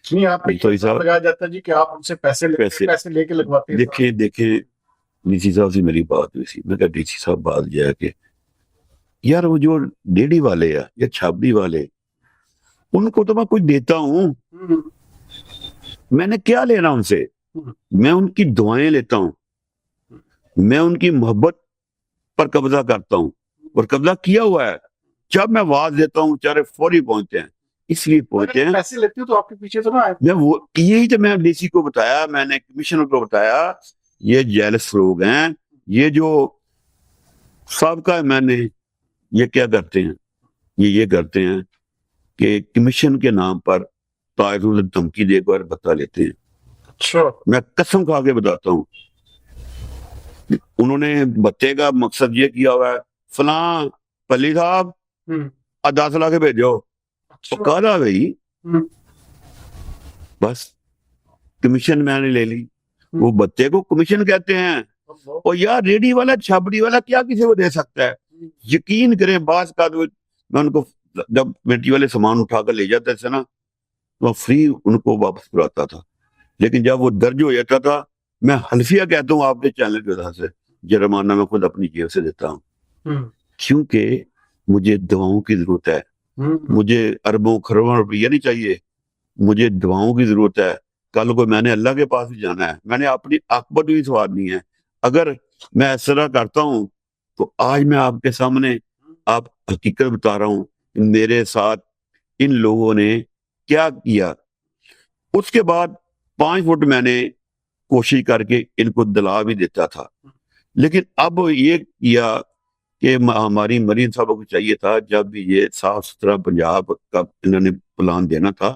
نہیں، آپ نے تو لگایا جاتا ہے جی کہ آپ ان سے پیسے لے کے لگواتے ہیں۔ دیکھیں ڈی سی صاحب سے میری بات ہوئی تھی، میں کہا ڈی سی صاحب بات یہ ہے کہ یار وہ جو ریڑھی والے ہیں یا چھابڑی والے ان کو تو میں کچھ دیتا ہوں، میں نے کیا لینا ان سے؟ میں ان کی دعائیں لیتا ہوں، میں ان کی محبت پر قبضہ کرتا ہوں اور قبضہ کیا ہوا ہے۔ جب میں آواز دیتا ہوں چارے فوری پہنچتے ہیں، اس لیے پہنچتے ہیں پیسے لیتے ہو تو آپ کے پیچھے تو نہ آئے۔ میں وہ یہی تو میں ڈی سی کو بتایا، میں نے کمشنر کو بتایا یہ جیلس لوگ ہیں، یہ جو سابقہ میں نے یہ کیا کرتے ہیں، یہ کرتے ہیں کہ کمیشن کے نام پر طائروں نے دھمکی دے کر بتا لیتے ہیں۔ اچھا، میں قسم کھا کے بتاتا ہوں، انہوں نے بتے کا مقصد یہ کیا ہوا ہے فلاں پلی صاحب 10 لاکھ بھیجو، کہا بھائی بس کمیشن میں نے لے لی، وہ بتے کو کمیشن کہتے ہیں۔ اور یار ریڈی والا چھابڑی والا کیا کسی کو دے سکتا ہے؟ یقین کریں بعض کا میں ان کو جب مٹی والے سامان اٹھا کر لے جاتے تھے نا تو فری ان کو واپس کراتا تھا، لیکن جب وہ درج ہو جاتا تھا میں حلفیہ کہتا ہوں آپ کے چینل کی وجہ سے جرمانہ میں خود اپنی جیب سے دیتا ہوں، کیونکہ مجھے دعاؤں کی ضرورت ہے، مجھے اربوں کروڑوں روپیہ نہیں چاہیے، مجھے دعاؤں کی ضرورت ہے۔ کل کو میں نے اللہ کے پاس بھی جانا ہے، میں نے اپنی عاقبت بھی سوارنی ہے۔ اگر میں اس طرح کرتا ہوں تو آج میں آپ کے سامنے آپ حقیقت بتا رہا ہوں میرے ساتھ ان لوگوں نے کیا کیا۔ اس کے بعد 5 فٹ میں نے کوشش کر کے ان کو دلا بھی دیتا تھا، لیکن اب یہ کیا کہ ہماری مریم صاحب کو چاہیے تھا جب بھی یہ صاف ستھرا پنجاب کا انہوں نے پلان دینا تھا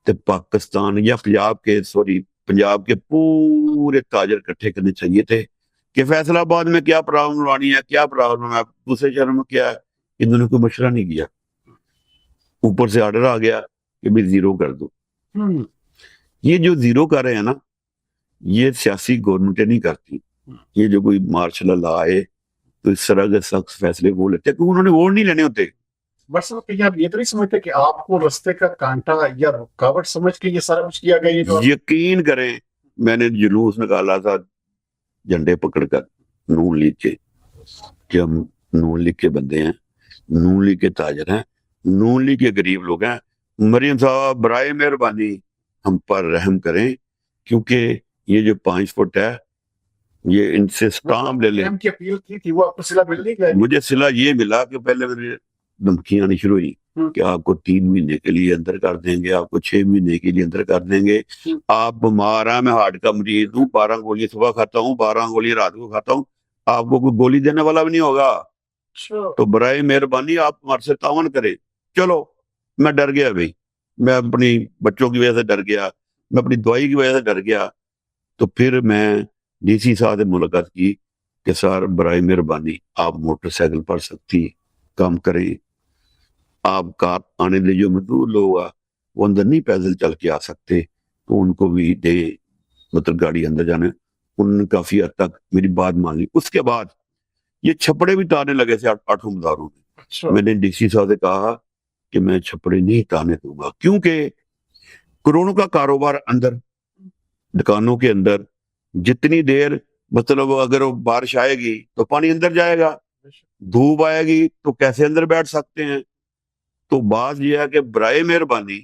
تو پاکستان یا پنجاب کے پورے تاجر اکٹھے کرنے چاہیے تھے کہ فیصل آباد میں کیا پرابلم لانی ہے، کیا پرابلم ہے، دوسرے شہر میں کیا ہے۔ انہوں نے کوئی مشورہ نہیں کیا، اوپر سے آرڈر آ گیا کہ بھی زیرو کر دو۔ یہ جو زیرو کر رہے ہیں نا یہ سیاسی گورنمنٹیں نہیں کرتی، یہ جو کوئی مارشل لا آئے تو اس طرح کے سخت فیصلے وہ لیتے کیونکہ انہوں نے ووٹ نہیں لینے ہوتے۔ بس کہیں آپ یہ تو نہیں سمجھتے کہ آپ کو رستے کا کانٹا یا رکاوٹ سمجھ کے یہ سارا کچھ کیا گیا؟ یقین کریں میں نے جلوس نکالا تھا جھنڈے پکڑ کر نون لیگ کے، کہ ہم نون لیگ کے بندے ہیں، نون لیگ کے تاجر ہیں، نون لیگ کے غریب لوگ ہیں، مریم صاحب برائے مہربانی ہم پر رحم کریں، کیونکہ یہ جو 5 فٹ ہے یہ ان سے سٹامپ لے لیں۔ کی اپیل کی تھی، وہ آپ کو صلہ مل گئی؟ مجھے صلہ یہ ملا کہ پہلے میرے دھمکیاں آنی شروع ہوئی کہ آپ کو 3 مہینے کے لیے اندر کر دیں گے، آپ کو 6 مہینے کے لیے اندر کر دیں گے، آپ بیمار ہیں، میں ہارٹ کا مریض ہوں، 12 گولیاں صبح کھاتا ہوں، 12 گولیاں رات کو کھاتا ہوں، آپ کو کوئی گولی دینے والا بھی نہیں ہوگا، اچھا تو برائے مہربانی آپ ہمارے سے تعاون کریں۔ چلو میں ڈر گیا بھائی، میں اپنی بچوں کی وجہ سے ڈر گیا، میں اپنی دوائی کی وجہ سے ڈر گیا۔ تو پھر میں ڈی سی صاحب سے ملاقات کی کہ سر برائے مہربانی آپ موٹر سائیکل پر سختی کام کریں، آپ کار آنے دے، جو مزدور لوگ وہ اندر نہیں پیدل چل کے آ سکتے تو ان کو بھی دے، مطلب گاڑی اندر جانے۔ انہوں نے کافی حد تک میری بات مان لی۔ اس کے بعد یہ چھپڑے بھی تارنے لگے تھے 8 مزاروں میں۔ اچھا میں نے ڈی سی صاحب سے کہا کہ میں چھپڑے نہیں تارنے دوں گا، کیونکہ کروڑوں کا کاروبار اندر دکانوں کے اندر، جتنی دیر مطلب اگر وہ بارش آئے گی تو پانی اندر جائے گا، دھوپ آئے گی تو کیسے اندر بیٹھ سکتے ہیں۔ تو بات یہ ہے کہ برائے مہربانی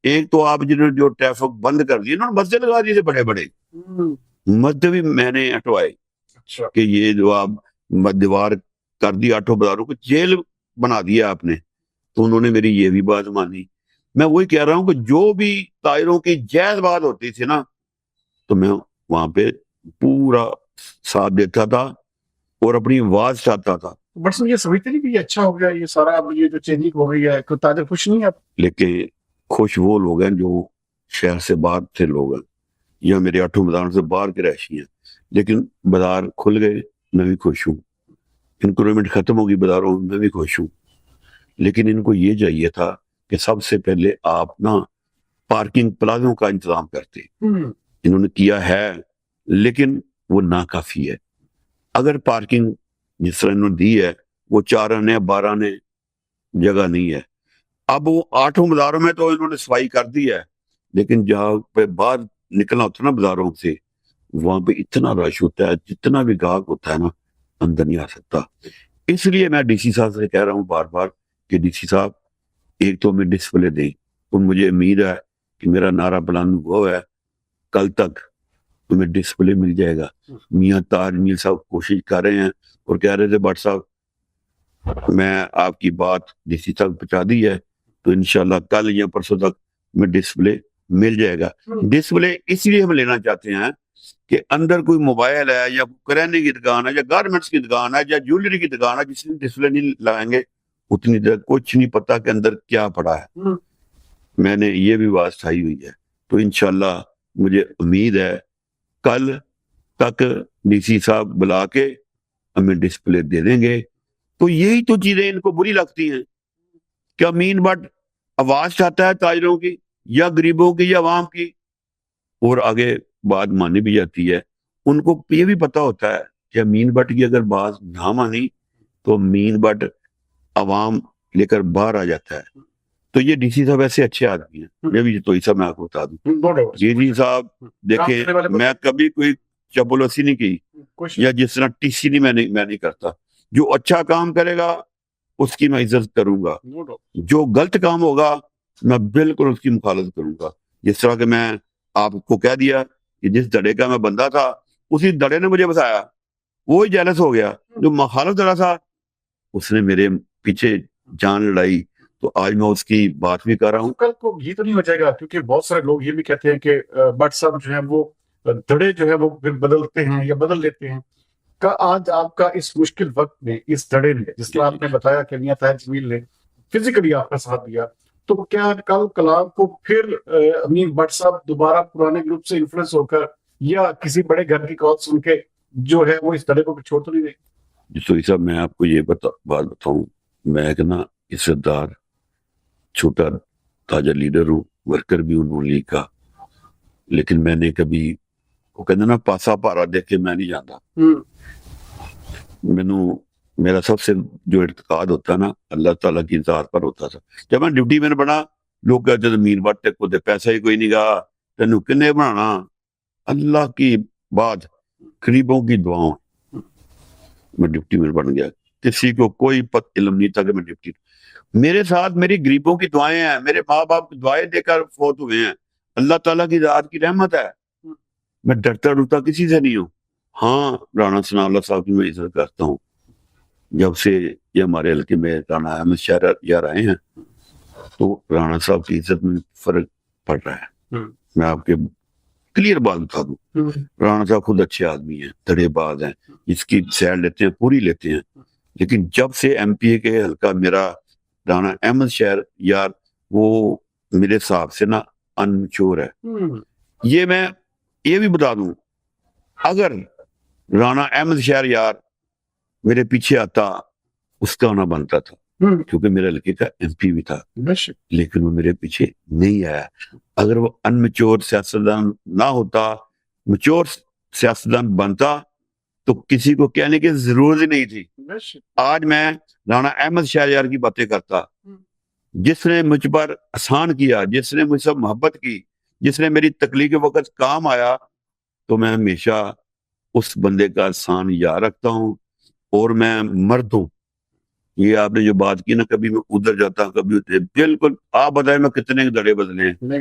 ایک تو آپ جنہوں نے جو ٹریفک بند کر دی، انہوں نے مسجد لگا دیے تھے بڑے بڑے، مسجد بھی میں نے ہٹوائے اچھا کہ یہ جو آپ دیوار کر دی 8 بازاروں کو جیل بنا دیا آپ نے، تو انہوں نے میری یہ بھی بات مانی۔ میں وہی کہہ رہا ہوں کہ جو بھی تاجروں کی جائز بات ہوتی تھی نا تو میں وہاں پہ پورا ساتھ دیتا تھا اور اپنی آواز چاہتا تھا۔ بٹ یہ سمجھتے نہیں کہ یہ اچھا ہو گیا یہ سارا، اب یہ جو چینجنگ ہو گئی ہے، کوئی تاجر خوش نہیں ہے اب؟ لیکن خوش وہ لوگ ہیں جو شہر سے باہر تھے لوگ ہیں، یا میرے 8 بازاروں سے باہر کے رہائشی ہیں، لیکن بازار کھل گئے، میں بھی خوش ہوں۔ انکرومنٹ ختم ہوگی بازاروں میں بھی خوش ہوں۔ لیکن ان کو یہ چاہیے تھا کہ سب سے پہلے آپ نا پارکنگ پلازوں کا انتظام کرتے، انہوں نے کیا ہے لیکن وہ ناکافی ہے۔ اگر پارکنگ جس طرح انہوں نے دی ہے وہ 4 آنے 12 آنے جگہ نہیں ہے، اب وہ 8 بازاروں میں تو انہوں نے صفائی کر دی ہے، لیکن جہاں پہ باہر نکلنا ہوتا ہے نا بازاروں سے، وہاں پہ اتنا رش ہوتا ہے، جتنا بھی گاہک ہوتا ہے نا اندر نہیں آ سکتا۔ اس لیے میں ڈی سی صاحب سے کہہ رہا ہوں بار بار کہ ڈی سی صاحب ایک تو ہمیں ڈسپلے دیں، اور مجھے امید ہے کہ میرا نعرہ پلان وہ ہے کل تک تمہیں ڈسپلے مل جائے گا۔ میاں تاج میل صاحب کوشش کر رہے ہیں اور کہہ رہے تھے بٹ صاحب میں آپ کی بات ڈی سی صاحب پہنچا دی ہے تو انشاءاللہ کل یا پرسوں تک میں ڈسپلے مل جائے گا۔ ڈسپلے اس لیے ہم لینا چاہتے ہیں کہ اندر کوئی موبائل ہے یا کرانے کی دکان ہے یا گارمنٹس کی دکان ہے یا جیولری کی دکان ہے، جس میں ڈسپلے نہیں لگائیں گے اتنی دیر کچھ نہیں پتا کہ اندر کیا پڑا ہے۔ میں نے یہ بھی بات اٹھائی ہوئی ہے، تو انشاءاللہ مجھے امید ہے کل تک ڈی سی صاحب بلا کے ہمیں ڈسپلے دے دیں گے۔ تو یہی تو چیزیں ان کو بری لگتی ہیں کہ امین بٹ آواز چاہتا ہے تاجروں کی یا غریبوں کی یا عوام کی، اور آگے بات مانی بھی جاتی ہے۔ ان کو یہ بھی پتا ہوتا ہے کہ امین بٹ کی اگر بات نہ مانی تو امین بٹ عوام لے کر باہر آ جاتا ہے۔ تو یہ ڈی سی صاحب ایسے اچھے آدمی ہیں، یہ بھی تو ایسا میں آپ کو بتا دوں۔ جی جی صاحب دیکھیں میں کبھی کوئی چپلوسی نہیں کی، یا جس طرح ٹی سی میں نہیں کرتا۔ جو اچھا کام کرے گا اس کی میں عزت کروں گا، جو غلط کام ہوگا میں بالکل اس کی مخالفت کروں گا۔ جس طرح کہ میں آپ کو کہہ دیا کہ جس دڑے کا میں بندہ تھا اسی دڑے نے مجھے بتایا، وہی جیلس ہو گیا۔ جو مخالف دڑا تھا اس نے میرے پیچھے جان لڑائی، تو آج میں اس کی بات بھی کر رہا ہوں۔ کل کو یہ تو نہیں ہو جائے گا، کیونکہ بہت سارے لوگ یہ بھی کہتے ہیں کہ بٹ صاحب جو ہے وہ دڑے جو ہے وہ پھر بدلتے ہیں یا بدل لیتے ہیں۔ کا آج آپ کا اس مشکل وقت میں اس دڑے نے، جس طرح آپ نے بتایا کہ میاں طاہر جمیل نے فزیکلی آپ کا ساتھ دیا، تو کیا کل کلام کو پھر امین بٹ صاحب دوبارہ پرانے گروپ سے انفلوئنس ہو کر یا کسی بڑے گھر کی کال سن کے جو ہے وہ اس دڑے کو چھوڑ تو نہیں دیں؟ جسوئی صاحب میں آپ کو یہ بات بتاؤں، میں ایک نا عزت دار چھوٹا تاجر لیڈر ہوں، ورکر بھی ہوں نون لیگ کا، لیکن میں نے کبھی وہ کہتے نا پاسا پارا دیکھ کے میں نہیں جانتا۔ میرا سب سے جو اعتقاد ہوتا ہے نا اللہ تعالیٰ کی ذات پر ہوتا تھا۔ جب میں ڈیوٹی میں بنا لوگ کہتے تھے میر بٹ کو دے پیسہ ہی کوئی نہیں گا، تینوں کنے بنانا۔ اللہ کی بات غریبوں کی دعاؤں میں ڈپٹی میں بن گیا، کسی کو کوئی علم نہیں تھا کہ میں ڈپٹی۔ میرے ساتھ میری غریبوں کی دعائیں ہیں، میرے ماں باپ کی دعائیں دے کر فوت ہوئے ہیں، اللہ تعالیٰ کی ذات کی رحمت ہے۔ میں ڈرتا ڈرتا کسی سے نہیں ہوں۔ ہاں رانا ثناء اللہ صاحب کی میں عزت کرتا ہوں، جب سے یہ ہمارے حلقے میں رانا احمد شاہ یار آئے ہیں تو رانا صاحب کی عزت میں فرق پڑ رہا ہے۔ میں آپ کے کلیئر بات بتا دوں، رانا صاحب خود اچھے آدمی ہیں، دڑے باز ہیں، اس کی سیر لیتے ہیں، پوری لیتے ہیں، لیکن جب سے ایم پی اے کے حلقہ میرا رانا احمد شہر یار وہ میرے حساب سے نا انچور ہے. یہ میں یہ بھی بتا دوں، اگر رانا احمد شہر یار میرے پیچھے آتا اس کا ہونا بنتا تھا، کیونکہ میرے لڑکے کا ایم پی بھی تھا، لیکن وہ میرے پیچھے نہیں آیا. اگر وہ انمیچور سیاستدان نہ ہوتا، میچور سیاستدان بنتا تو کسی کو کہنے کی ضرورت ہی نہیں تھی. آج میں رانا احمد شہریار کی باتیں کرتا، جس نے مجھ پر احسان کیا، جس نے مجھ سے محبت کی، جس نے میری تکلیف کے وقت کام آیا، تو میں ہمیشہ اس بندے کا احسان یاد رکھتا ہوں. اور میں مرد ہوں. یہ آپ نے جو بات کی نا، کبھی میں ادھر جاتا ہوں کبھی ادھر، بالکل آپ بتائیں میں کتنے دڑے بدلے ہیں.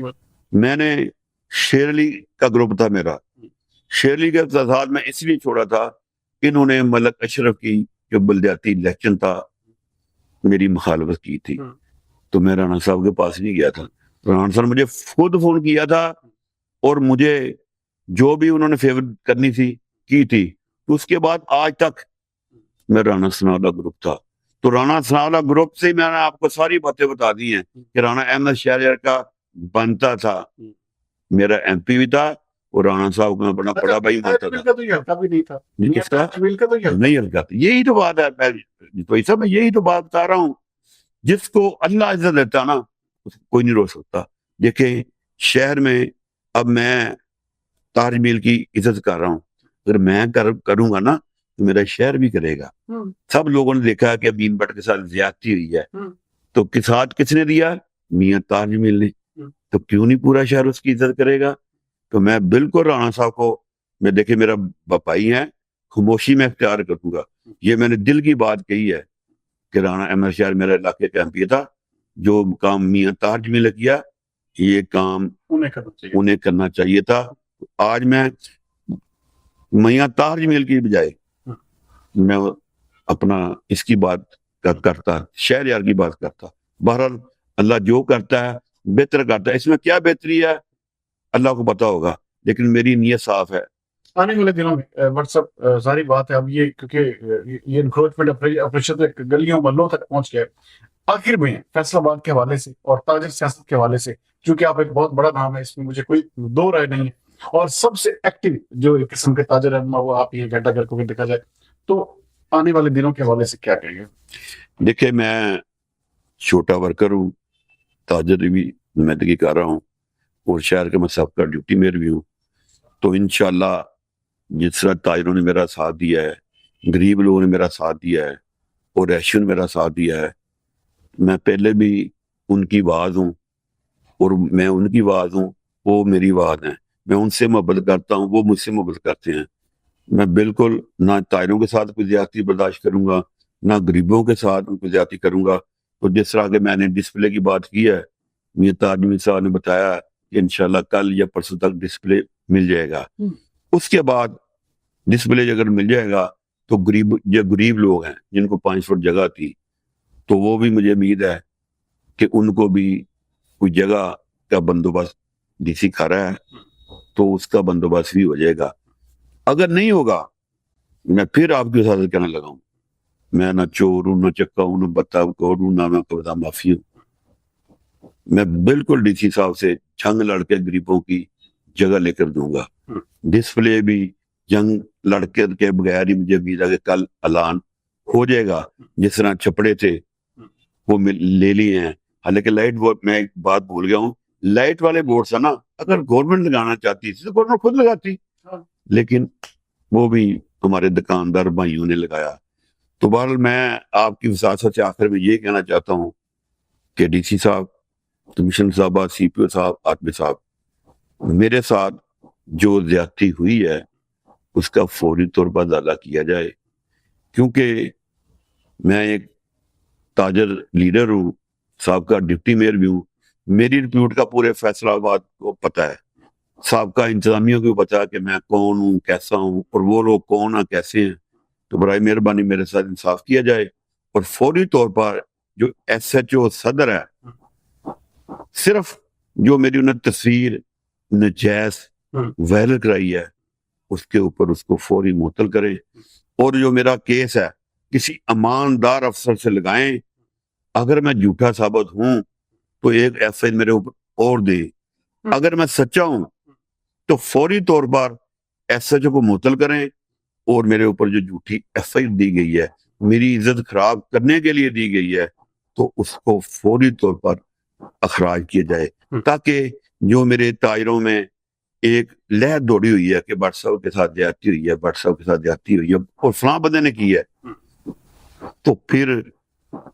میں نے شیر علی کا گروپ تھا میرا، شیر علی کے ساتھ میں اس لیے چھوڑا تھا، انہوں نے ملک اشرف کی جو بلدیاتی الیکشن تھا میری مخالفت کی تھی، تو میں رانا صاحب کے پاس نہیں گیا تھا. رانا صاحب نے مجھے خود فون کیا تھا اور مجھے جو بھی انہوں نے فیور کرنی تھی کی تھی. تو اس کے بعد آج تک میں رانا ثناء اللہ گروپ تھا. تو رانا ثناء اللہ گروپ سے میں نے آپ کو ساری باتیں بتا دی ہیں کہ رانا احمد شہریار کا بنتا تھا، میرا ایم پی بھی تھا، اور رانا صاحب کو میں بڑا بھائی مانتا تھا. نہیں ہلکا تھا. یہی تو بات ہے، میں یہی تو بات بتا رہا ہوں. جس کو اللہ عزت دیتا نا اس کو کوئی نہیں روک سکتا. دیکھیں شہر میں اب میں تاج محل کی عزت کر رہا ہوں، اگر میں کروں گا نا تو میرا شہر بھی کرے گا. سب لوگوں نے دیکھا کہ امین بٹ کے ساتھ زیادتی ہوئی ہے، تو ساتھ کس نے دیا؟ میاں تاج محل نے. تو کیوں نہیں پورا شہر اس کی عزت کرے گا؟ تو میں بالکل رانا صاحب کو، میں دیکھیں میرا بپائی ہے، خاموشی میں اختیار کروں گا. یہ میں نے دل کی بات کہی ہے کہ رانا احمد شہر میرے علاقے کا ایم پی تھا. جو کام میاں تاج محل نے کیا، یہ کام انہیں کرنا چاہیے تھا. آج میں میاں تاج محل کی بجائے میں اپنا اس کی بات کرتا، شہریار کی بات کرتا. بہرحال اللہ جو کرتا ہے بہتر کرتا ہے. اس میں کیا بہتری ہے اللہ کو پتا ہوگا، لیکن میری نیت صاف ہے. آنے والے دنوں میں واٹس ایپ ساری بات ہے اب یہ، کیونکہ یہ انکروچمنٹ آپریشن گلیوں محلوں تک پہنچ گیا. آخر میں فیصل آباد کے حوالے سے اور تاجر سیاست کے حوالے سے، چونکہ آپ ایک بہت بڑا نام ہے، اس میں مجھے کوئی دو رائے نہیں ہے، اور سب سے ایکٹیو جو ایک قسم کے تاجر ہیں وہ آپ یہ گھنٹہ گھر کو بھی دیکھا جائے، تو آنے والے دنوں کے حوالے سے کیا کہیں گے؟ دیکھیں میں چھوٹا ورکر ہوں، تاجر بھی نمائندگی کر رہا ہوں، اور شہر کے میں سب کا ڈیوٹی میئر بھی ہوں. تو انشاءاللہ جس طرح تاجروں نے میرا ساتھ دیا ہے، غریب لوگوں نے میرا ساتھ دیا ہے، اور ریشو نے میرا ساتھ دیا ہے، میں پہلے بھی ان کی آواز ہوں اور میں ان کی آواز ہوں، وہ میری آواز ہیں. میں ان سے محبت کرتا ہوں، وہ مجھ سے محبت کرتے ہیں. میں بالکل نہ تاجروں کے ساتھ کوئی زیادتی برداشت کروں گا، نہ غریبوں کے ساتھ کوئی زیادتی کروں گا. تو جس طرح کہ میں نے ڈسپلے کی بات کی ہے، میاں تاج محل صاحب نے بتایا کہ انشاءاللہ کل یا پرسوں تک ڈسپلے مل جائے گا. اس کے بعد ڈسپلے اگر مل جائے گا تو غریب لوگ ہیں جن کو 5 فٹ جگہ تھی، تو وہ بھی مجھے امید ہے کہ ان کو بھی کوئی جگہ کا بندوبست ڈی سی کر رہا ہے، تو اس کا بندوبست بھی ہو جائے گا. اگر نہیں ہوگا میں پھر آپ کے ساتھ کہنے لگا ہوں، میں نہ چور ہوں، نہ چکا ہوں، نہ بدکار ہوں، نہ میں قبضہ مافی ہوں. میں بالکل ڈی سی صاحب سے جنگ لڑ کے غریبوں کی جگہ لے کر دوں گا. ڈسپلے بھی جنگ لڑ کے بغیر ہی مجھے امید ہے کہ کل اعلان ہو جائے گا. جس طرح چھپڑے تھے وہ لے لیے ہیں. حالانکہ لائٹ بورڈ، میں ایک بات بھول گیا ہوں، لائٹ والے بورڈ سے نا اگر گورنمنٹ لگانا چاہتی تھی تو گورنمنٹ خود لگاتی، لیکن وہ بھی ہمارے دکاندار بھائیوں نے لگایا. تو بہرحال میں آپ کی وساطت سے آخر میں یہ کہنا چاہتا ہوں کہ ڈی سی صاحب، کمشنر صاحبہ، سی پی او صاحب، عاطف صاحب، میرے ساتھ جو زیادتی ہوئی ہے اس کا فوری طور پر ازالہ کیا جائے. کیونکہ میں ایک تاجر لیڈر ہوں، صاحب کا ڈپٹی میئر بھی ہوں. میری رپیوٹ کا پورے فیصل آباد کو پتہ ہے، صاحب کا انتظامیہ کو پتہ ہے کہ میں کون ہوں، کیسا ہوں، اور وہ لوگ کون ہیں، کیسے ہیں. تو برائے مہربانی میرے ساتھ انصاف کیا جائے، اور فوری طور پر جو ایس ایچ او صدر ہے، صرف جو میری انہیں تصویر نجائز وائرل کرائی ہے، اس کے اوپر اس کو فوری معطل کریں، اور جو میرا کیس ہے کسی ایماندار افسر سے لگائیں، اگر میں جھوٹا ثابت ہوں تو ایک ایف آئی میرے اوپر اور دیں، اگر میں سچا ہوں تو فوری طور پر ایس ایچ او کو معطل کریں، اور میرے اوپر جو جھوٹی ایف آئی دی گئی ہے، میری عزت خراب کرنے کے لیے دی گئی ہے، تو اس کو فوری طور پر اخراج کیا جائے، تاکہ جو میرے تاجروں میں ایک لہر دوڑی ہوئی ہے کہ بٹ صاحب کے ساتھ زیادتی ہوئی ہے، بٹ صاحب کے ساتھ زیادتی ہوئی ہے اور فلاں بندے نے کی ہے، تو پھر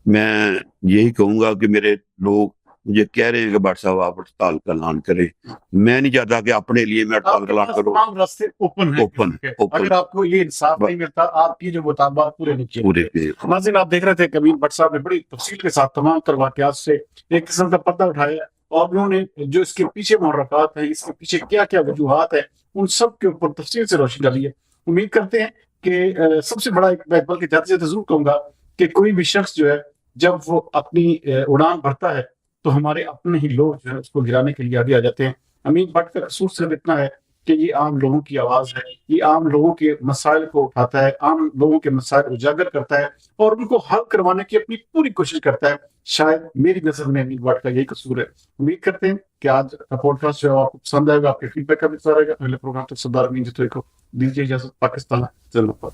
میں یہی کہوں گا کہ میرے لوگ مجھے کہہ رہے ہیں کہ بٹ صاحب آپ ہڑتال کا اعلان کریں، میں نہیں چاہتا کہ اپنے لیے میں ہڑتال کا اعلان کروں، تمام راستے اوپن ہیں، اوپن اگر آپ کو یہ انصاف نہیں ملتا آپ کی جو مطالبات پورے نہیں کیے پورے جاتے۔ پہ ناظرین، آپ دیکھ رہے تھے کبیر بٹ صاحب نے بڑی تفصیل کے ساتھ تمام تر واقعات سے ایک قسم کا پردہ اٹھایا ہے، اور انہوں نے جو اس کے پیچھے محرکات ہیں، اس کے پیچھے کیا کیا وجوہات ہیں، ان سب کے اوپر تفصیل سے روشنی ڈالی ہے۔ امید کرتے ہیں کہ سب سے بڑا ایک میں بلکہ جاتے جاتے ضرور کہوں گا کہ کوئی بھی شخص جو ہے جب وہ اپنی اڑان بھرتا ہے تو ہمارے اپنے ہی لوگ جو ہے اس کو گرانے کے لیے آگے آ جاتے ہیں۔ امین بٹ کا قصور صرف اتنا ہے کہ یہ عام لوگوں کی آواز ہے، یہ عام لوگوں کے مسائل کو اٹھاتا ہے، عام لوگوں کے مسائل اجاگر کرتا ہے اور ان کو حل کروانے کی اپنی پوری کوشش کرتا ہے۔ شاید میری نظر میں امین بٹ کا یہی قصور ہے۔ امید کرتے ہیں کہ آج کا پوڈ کاسٹ جو ہے آپ کو پسند آئے گا، آپ کے فیڈ بیک کا بھی پسند آئے گا۔ اگلے پروگرام تک سردار امین جتوئی کو دیجیے اجازت۔ پاکستان زندہ باد۔